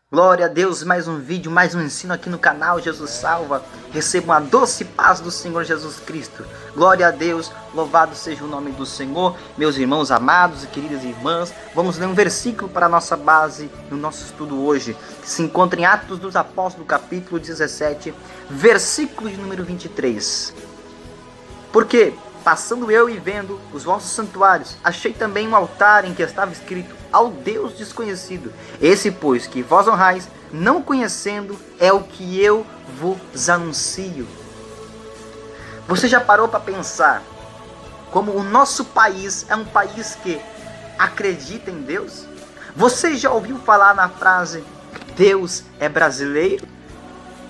Glória a Deus, mais um vídeo, mais um ensino aqui no canal Jesus Salva. Recebam a doce paz do Senhor Jesus Cristo. Glória a Deus, louvado seja o nome do Senhor. Meus irmãos amados e queridas irmãs, vamos ler um versículo para a nossa base no nosso estudo hoje, que se encontra em Atos dos Apóstolos, capítulo 17, versículo de número 23. Porque, passando eu e vendo os vossos santuários, achei também um altar em que estava escrito: ao Deus desconhecido. Esse, pois, que vós honrais, não conhecendo, é o que eu vos anuncio. Você já parou para pensar como o nosso país é um país que acredita em Deus? Você já ouviu falar na frase Deus é brasileiro?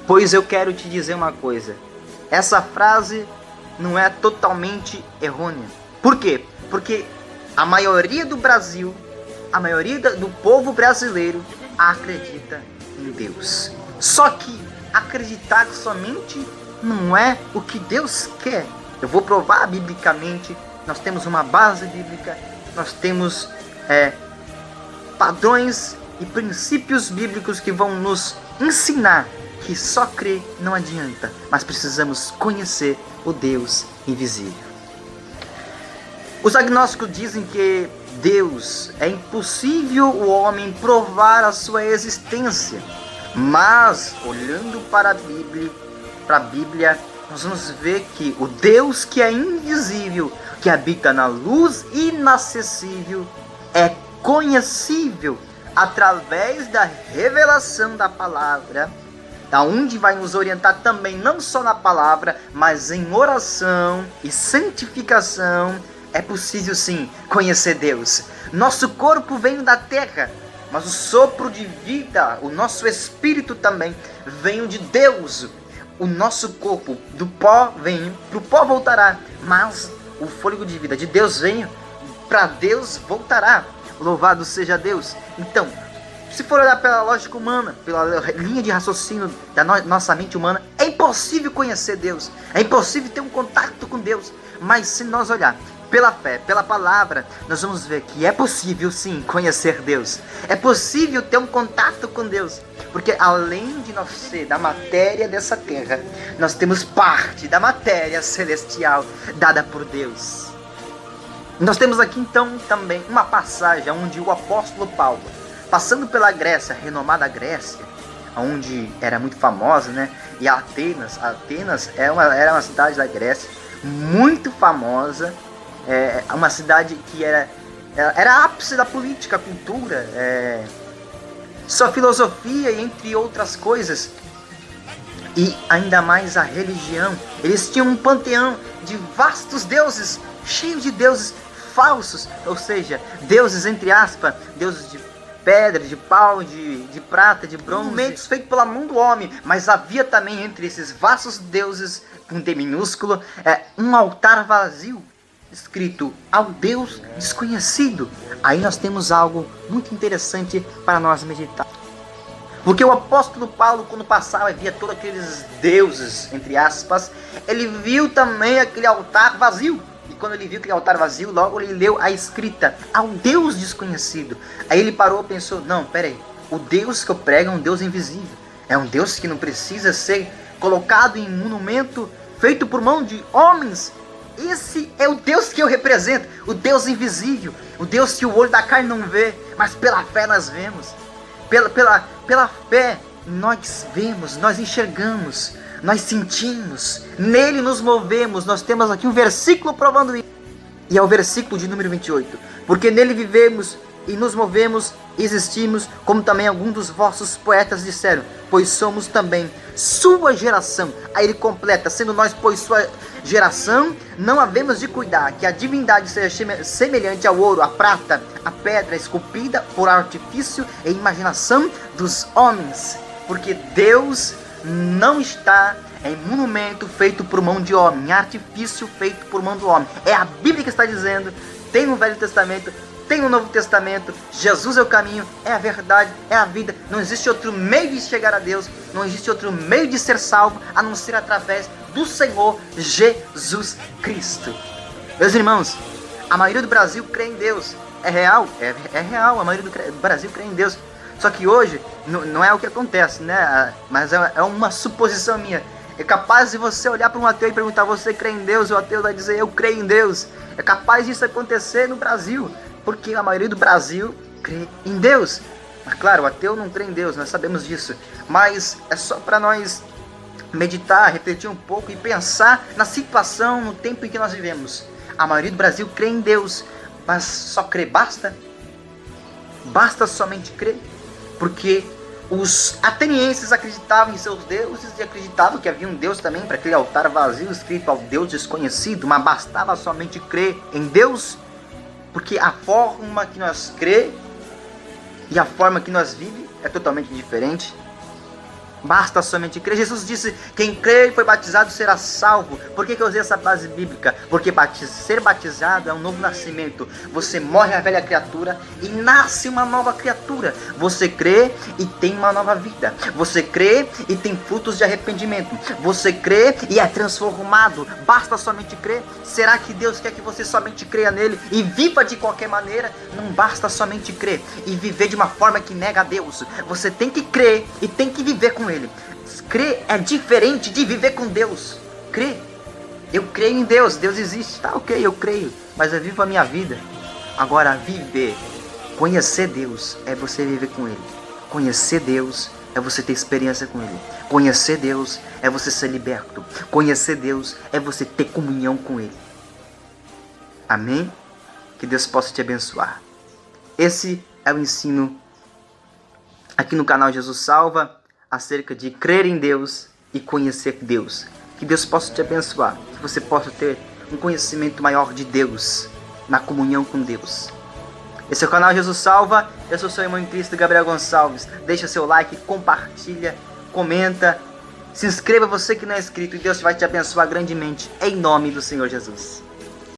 Pois eu quero te dizer uma coisa. Essa frase não é totalmente errônea. Por quê? Porque a maioria do Brasil, a maioria do povo brasileiro acredita em Deus. Só que acreditar somente não é o que Deus quer. Eu vou provar biblicamente. Nós temos uma base bíblica, nós temos padrões e princípios bíblicos que vão nos ensinar que só crer não adianta, mas precisamos conhecer o Deus invisível. Os agnósticos dizem que Deus é impossível o homem provar a sua existência, mas olhando para a Bíblia, nós vamos ver que o Deus que é invisível, que habita na luz inacessível, é conhecível através da revelação da palavra, da onde vai nos orientar também não só na palavra, mas em oração e santificação. É possível sim conhecer Deus. Nosso corpo veio da terra, mas o sopro de vida, o nosso espírito também veio de Deus. O nosso corpo do pó vem, para o pó voltará, mas o fôlego de vida de Deus vem, para Deus voltará. Louvado seja Deus. Então, se for olhar pela lógica humana, pela linha de raciocínio da nossa mente humana, é impossível conhecer Deus, é impossível ter um contato com Deus. Mas se nós olhar pela fé, pela palavra, nós vamos ver que é possível sim conhecer Deus. É possível ter um contato com Deus. Porque além de nós ser da matéria dessa terra, nós temos parte da matéria celestial dada por Deus. Nós temos aqui então também uma passagem onde o apóstolo Paulo, passando pela Grécia, renomada Grécia, onde era muito famosa, né? E Atenas era uma cidade da Grécia muito famosa. Uma cidade que era ápice da política, cultura, sua filosofia e entre outras coisas, e ainda mais a religião. Eles tinham um panteão de vastos deuses, cheio de deuses falsos, ou seja, deuses entre aspas, deuses de pedra, de pau, de prata, de bronze, monumentos feitos pela mão do homem. Mas havia também entre esses vastos deuses, com D minúsculo, um altar vazio, escrito ao Deus desconhecido. Aí nós temos algo muito interessante para nós meditar. Porque o apóstolo Paulo, quando passava e via todos aqueles deuses, entre aspas, ele viu também aquele altar vazio. E quando ele viu aquele altar vazio, logo ele leu a escrita ao Deus desconhecido. Aí ele parou e pensou: não, peraí, o Deus que eu prego é um Deus invisível. É um Deus que não precisa ser colocado em monumento feito por mão de homens. Esse é o Deus que eu represento, o Deus invisível, o Deus que o olho da carne não vê, mas pela fé nós vemos. Pela fé nós vemos, nós enxergamos, nós sentimos, nele nos movemos. Nós temos aqui um versículo provando isso, e é o versículo de número 28. Porque nele vivemos e nos movemos, existimos, como também alguns dos vossos poetas disseram, pois somos também sua geração. Aí ele completa: sendo nós, pois, sua geração, não havemos de cuidar que a divindade seja semelhante ao ouro, à prata, à pedra esculpida por artifício e imaginação dos homens. Porque Deus não está em monumento feito por mão de homem, em artifício feito por mão do homem. É a Bíblia que está dizendo. Tem no Velho Testamento, tem no Novo Testamento. Jesus é o caminho, é a verdade, é a vida. Não existe outro meio de chegar a Deus, não existe outro meio de ser salvo a não ser através do Senhor Jesus Cristo. Meus irmãos, a maioria do Brasil crê em Deus. É real? É real, a maioria do Brasil crê em Deus. Só que hoje não é o que acontece, né? Mas é uma suposição minha. É capaz de você olhar para um ateu e perguntar: você crê em Deus? E o ateu vai dizer: eu creio em Deus. É capaz disso acontecer no Brasil, porque a maioria do Brasil crê em Deus. Mas claro, o ateu não crê em Deus, nós sabemos disso. Mas é só para nós meditar, refletir um pouco e pensar na situação, no tempo em que nós vivemos. A maioria do Brasil crê em Deus, mas só crer basta? Basta somente crer? Porque os atenienses acreditavam em seus deuses e acreditavam que havia um Deus também para aquele altar vazio escrito ao Deus desconhecido, mas bastava somente crer em Deus? Porque a forma que nós crê e a forma que nós vivemos é totalmente diferente. Basta somente crer. Jesus disse: quem crê e foi batizado será salvo. Por que eu usei essa base bíblica? Porque ser batizado é um novo nascimento. Você morre a velha criatura e nasce uma nova criatura. Você crê e tem uma nova vida. Você crê e tem frutos de arrependimento. Você crê e é transformado. Basta somente crer. Será que Deus quer que você somente creia nele e viva de qualquer maneira? Não basta somente crer e viver de uma forma que nega a Deus. Você tem que crer e tem que viver com ele. Crer é diferente de viver com Deus. Crer, eu creio em Deus, Deus existe, tá ok, eu creio, mas eu vivo a minha vida. Agora viver, conhecer Deus é você viver com ele. Conhecer Deus é você ter experiência com ele. Conhecer Deus é você ser liberto. Conhecer Deus é você ter comunhão com ele. Amém? Que Deus possa te abençoar. Esse é o ensino aqui no canal Jesus Salva, acerca de crer em Deus e conhecer Deus. Que Deus possa te abençoar, que você possa ter um conhecimento maior de Deus, na comunhão com Deus. Esse é o canal Jesus Salva, eu sou seu irmão em Cristo, Gabriel Gonçalves. Deixa seu like, compartilha, comenta, se inscreva você que não é inscrito e Deus vai te abençoar grandemente, em nome do Senhor Jesus.